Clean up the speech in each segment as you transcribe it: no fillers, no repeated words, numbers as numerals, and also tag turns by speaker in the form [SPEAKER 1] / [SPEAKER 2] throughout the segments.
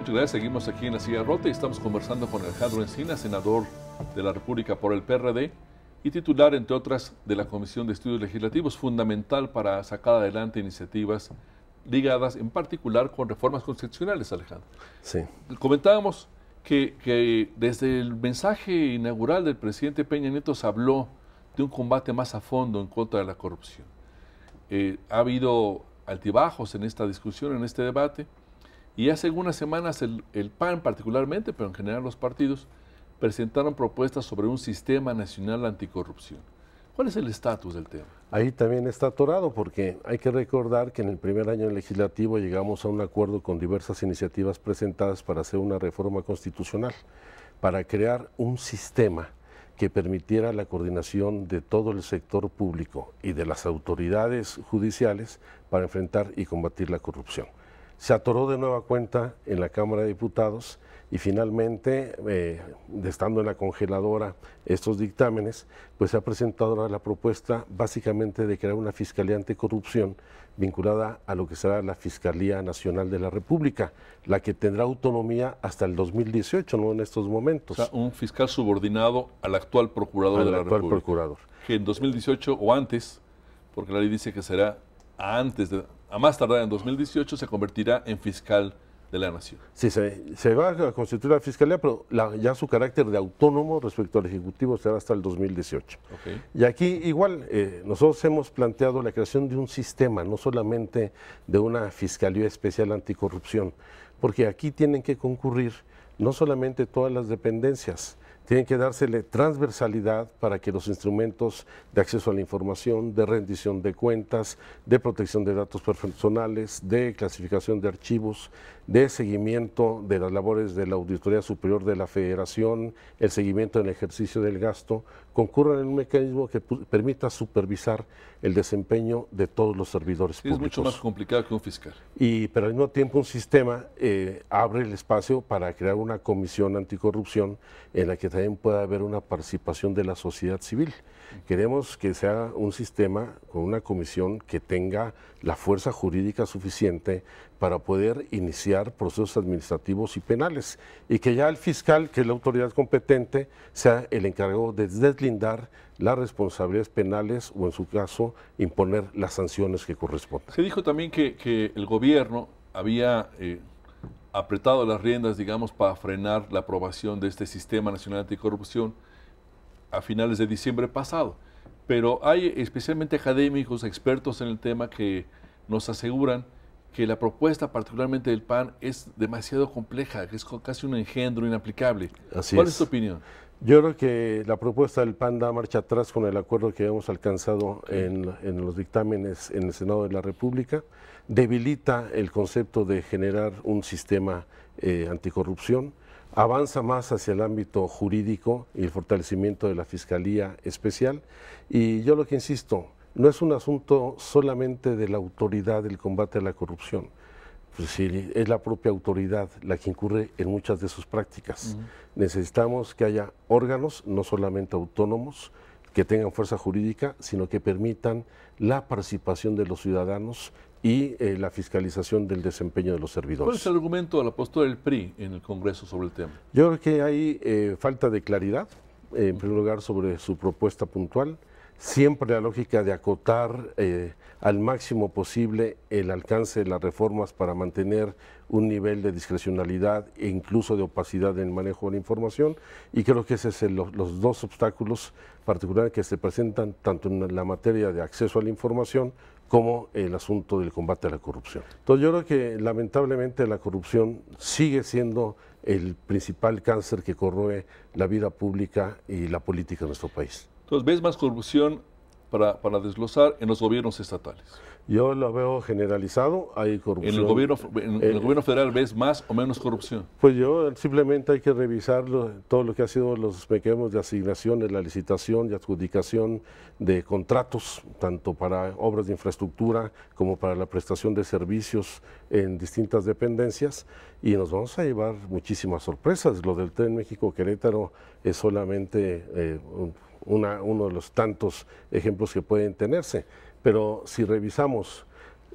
[SPEAKER 1] Muchas gracias. Seguimos aquí en la silla rota y estamos conversando con Alejandro Encinas, senador de la República por el PRD y titular, entre otras, de la Comisión de Estudios Legislativos, fundamental para sacar adelante iniciativas ligadas en particular con reformas constitucionales, Alejandro.
[SPEAKER 2] Sí.
[SPEAKER 1] Comentábamos que desde el mensaje inaugural del presidente Peña Nieto se habló de un combate más a fondo en contra de la corrupción. Ha habido altibajos en esta discusión, en este debate, y hace algunas semanas el PAN particularmente, pero en general los partidos, presentaron propuestas sobre un sistema nacional anticorrupción. ¿Cuál es el estatus del tema?
[SPEAKER 2] Ahí también está atorado porque hay que recordar que en el primer año legislativo llegamos a un acuerdo con diversas iniciativas presentadas para hacer una reforma constitucional, para crear un sistema que permitiera la coordinación de todo el sector público y de las autoridades judiciales para enfrentar y combatir la corrupción. Se atoró de nueva cuenta en la Cámara de Diputados y finalmente, estando en la congeladora estos dictámenes, pues se ha presentado ahora la propuesta básicamente de crear una Fiscalía Anticorrupción vinculada a lo que será la Fiscalía Nacional de la República, la que tendrá autonomía hasta el 2018, no en estos momentos.
[SPEAKER 1] O sea, un fiscal subordinado al actual procurador de la República.
[SPEAKER 2] Procurador.
[SPEAKER 1] Que en 2018 o antes, porque la ley dice que será a más tardar en 2018, se convertirá en fiscal de la Nación.
[SPEAKER 2] Sí, se va a constituir la Fiscalía, pero ya su carácter de autónomo respecto al Ejecutivo será hasta el 2018.
[SPEAKER 1] Okay.
[SPEAKER 2] Y aquí igual, nosotros hemos planteado la creación de un sistema, no solamente de una Fiscalía Especial Anticorrupción, porque aquí tienen que concurrir no solamente todas las dependencias, tienen que dársele transversalidad para que los instrumentos de acceso a la información, de rendición de cuentas, de protección de datos personales, de clasificación de archivos, de seguimiento de las labores de la Auditoría Superior de la Federación, el seguimiento del ejercicio del gasto, concurran en un mecanismo que permita supervisar el desempeño de todos los servidores públicos.
[SPEAKER 1] Es mucho más complicado que un fiscal.
[SPEAKER 2] Pero al mismo tiempo un sistema abre el espacio para crear una comisión anticorrupción en la que también pueda haber una participación de la sociedad civil. Queremos que sea un sistema con una comisión que tenga la fuerza jurídica suficiente para poder iniciar procesos administrativos y penales y que ya el fiscal, que es la autoridad competente, sea el encargado de deslindar las responsabilidades penales o en su caso imponer las sanciones que correspondan.
[SPEAKER 1] Se dijo también que el gobierno había apretado las riendas, digamos, para frenar la aprobación de este Sistema Nacional Anticorrupción a finales de diciembre pasado. Pero hay especialmente académicos, expertos en el tema que nos aseguran que la propuesta particularmente del PAN es demasiado compleja, que es casi un engendro inaplicable. ¿Cuál es tu opinión?
[SPEAKER 2] Yo creo que la propuesta del PAN da marcha atrás con el acuerdo que hemos alcanzado en los dictámenes en el Senado de la República, debilita el concepto de generar un sistema anticorrupción, avanza más hacia el ámbito jurídico y el fortalecimiento de la Fiscalía Especial, y yo lo que insisto, no es un asunto solamente de la autoridad del combate a la corrupción, pues sí, es la propia autoridad la que incurre en muchas de sus prácticas. Necesitamos que haya órganos, no solamente autónomos, que tengan fuerza jurídica, sino que permitan la participación de los ciudadanos y la fiscalización del desempeño de los servidores.
[SPEAKER 1] ¿Cuál es el argumento de la postura del PRI en el Congreso sobre el tema?
[SPEAKER 2] Yo creo que hay falta de claridad, en primer lugar, sobre su propuesta puntual. Siempre la lógica de acotar al máximo posible el alcance de las reformas para mantener un nivel de discrecionalidad e incluso de opacidad en el manejo de la información, y creo que esos son los dos obstáculos particulares que se presentan tanto en la materia de acceso a la información como el asunto del combate a la corrupción. Entonces yo creo que lamentablemente la corrupción sigue siendo el principal cáncer que corroe la vida pública y la política de nuestro país.
[SPEAKER 1] Entonces, ¿ves más corrupción para desglosar en los gobiernos estatales?
[SPEAKER 2] Yo lo veo generalizado, hay corrupción.
[SPEAKER 1] ¿En el gobierno federal ves más o menos corrupción?
[SPEAKER 2] Pues yo simplemente hay que revisar todo lo que ha sido los mecanismos de asignación, de la licitación y adjudicación de contratos, tanto para obras de infraestructura como para la prestación de servicios en distintas dependencias, y nos vamos a llevar muchísimas sorpresas. Lo del Tren México-Querétaro es solamente uno de los tantos ejemplos que pueden tenerse. Pero si revisamos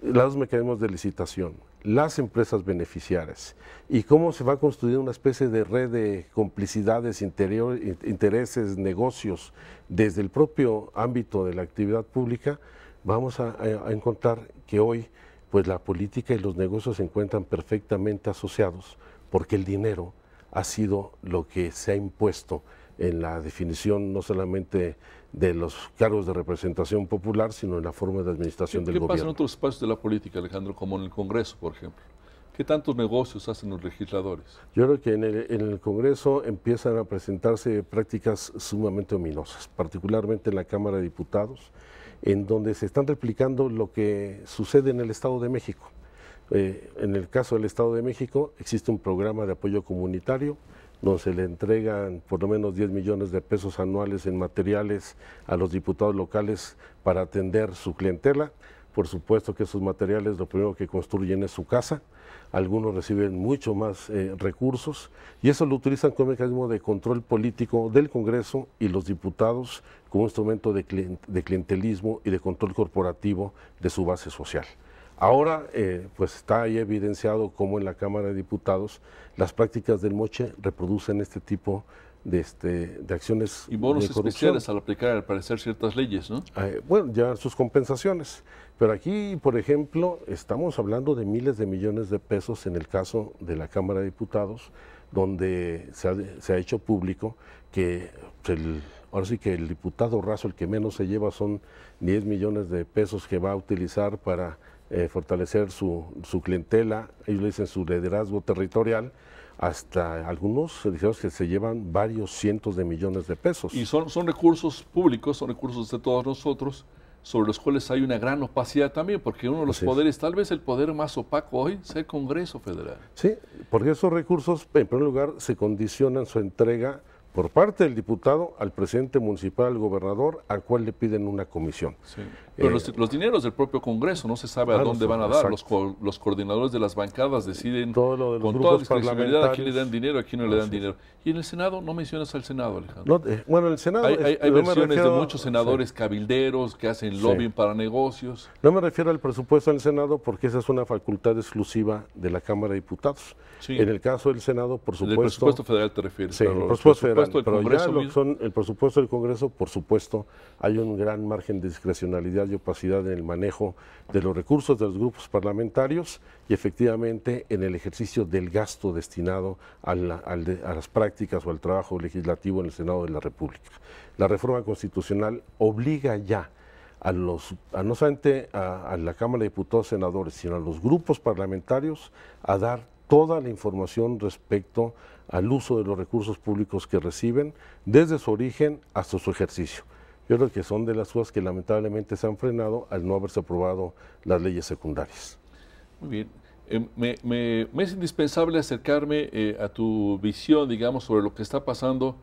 [SPEAKER 2] los mecanismos de licitación, las empresas beneficiarias y cómo se va a construir una especie de red de complicidades, intereses, negocios desde el propio ámbito de la actividad pública, vamos a encontrar que hoy pues la política y los negocios se encuentran perfectamente asociados porque el dinero ha sido lo que se ha impuesto en la definición no solamente de los cargos de representación popular, sino en la forma de administración del gobierno.
[SPEAKER 1] ¿Qué pasa en otros espacios de la política, Alejandro, como en el Congreso, por ejemplo? ¿Qué tantos negocios hacen los legisladores?
[SPEAKER 2] Yo creo que en el Congreso empiezan a presentarse prácticas sumamente ominosas, particularmente en la Cámara de Diputados, en donde se están replicando lo que sucede en el Estado de México. En el caso del Estado de México existe un programa de apoyo comunitario donde se le entregan por lo menos 10 millones de pesos anuales en materiales a los diputados locales para atender su clientela. Por supuesto que esos materiales lo primero que construyen es su casa, algunos reciben mucho más recursos y eso lo utilizan como mecanismo de control político del Congreso y los diputados como instrumento de clientelismo y de control corporativo de su base social. Ahora, pues está ahí evidenciado cómo en la Cámara de Diputados las prácticas del moche reproducen este tipo de acciones
[SPEAKER 1] y bonos
[SPEAKER 2] de corrupción.
[SPEAKER 1] especiales al aplicar, al parecer, ciertas leyes, ¿no?
[SPEAKER 2] Bueno, ya sus compensaciones. Pero aquí, por ejemplo, estamos hablando de miles de millones de pesos en el caso de la Cámara de Diputados, donde se ha hecho público que ahora sí que el diputado raso, el que menos se lleva, son 10 millones de pesos que va a utilizar para fortalecer su clientela, ellos le dicen su liderazgo territorial, hasta algunos digamos que se llevan varios cientos de millones de pesos.
[SPEAKER 1] Y son recursos públicos, son recursos de todos nosotros, sobre los cuales hay una gran opacidad también, porque uno de los poderes, tal vez el poder más opaco hoy, es el Congreso Federal.
[SPEAKER 2] Sí, porque esos recursos, en primer lugar, se condicionan su entrega por parte del diputado al presidente municipal, al gobernador, al cual le piden una comisión.
[SPEAKER 1] Sí. Pero los dineros del propio Congreso, no se sabe a dónde van a dar. Los coordinadores de las bancadas deciden
[SPEAKER 2] todo lo de los
[SPEAKER 1] con toda discrecionalidad a quién le dan dinero, a quién no le dan dinero. Y en el Senado, no mencionas al Senado, Alejandro.
[SPEAKER 2] No, bueno, en el Senado...
[SPEAKER 1] Hay versiones de muchos senadores cabilderos que hacen lobbying para negocios.
[SPEAKER 2] No me refiero al presupuesto del Senado porque esa es una facultad exclusiva de la Cámara de Diputados. Sí. En el caso del Senado, por supuesto...
[SPEAKER 1] ¿El presupuesto federal te refieres?
[SPEAKER 2] Sí, el presupuesto federal, pero ya lo que son el presupuesto del Congreso, por supuesto, hay un gran margen de discrecionalidad y opacidad en el manejo de los recursos de los grupos parlamentarios y efectivamente en el ejercicio del gasto destinado a las prácticas o al trabajo legislativo en el Senado de la República. La reforma constitucional obliga ya no solamente a la Cámara de Diputados y Senadores, sino a los grupos parlamentarios a dar toda la información respecto al uso de los recursos públicos que reciben, desde su origen hasta su ejercicio. Yo creo que son de las cosas que lamentablemente se han frenado al no haberse aprobado las leyes secundarias.
[SPEAKER 1] Muy bien. Me es indispensable acercarme a tu visión, digamos, sobre lo que está pasando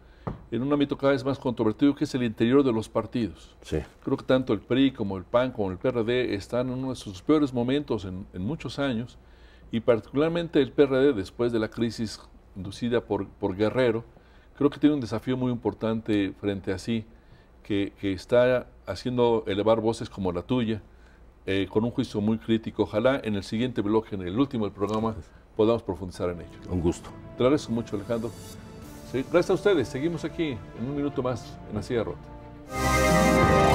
[SPEAKER 1] en un ámbito cada vez más controvertido, que es el interior de los partidos.
[SPEAKER 2] Sí.
[SPEAKER 1] Creo que tanto el PRI como el PAN como el PRD están en uno de sus peores momentos en muchos años, y particularmente el PRD, después de la crisis inducida por Guerrero, creo que tiene un desafío muy importante frente a sí, que está haciendo elevar voces como la tuya, con un juicio muy crítico. Ojalá en el siguiente bloque, en el último del programa, podamos profundizar en ello.
[SPEAKER 2] Un gusto.
[SPEAKER 1] Te agradezco mucho, Alejandro. Sí, gracias a ustedes. Seguimos aquí en un minuto más en La Silla Rota.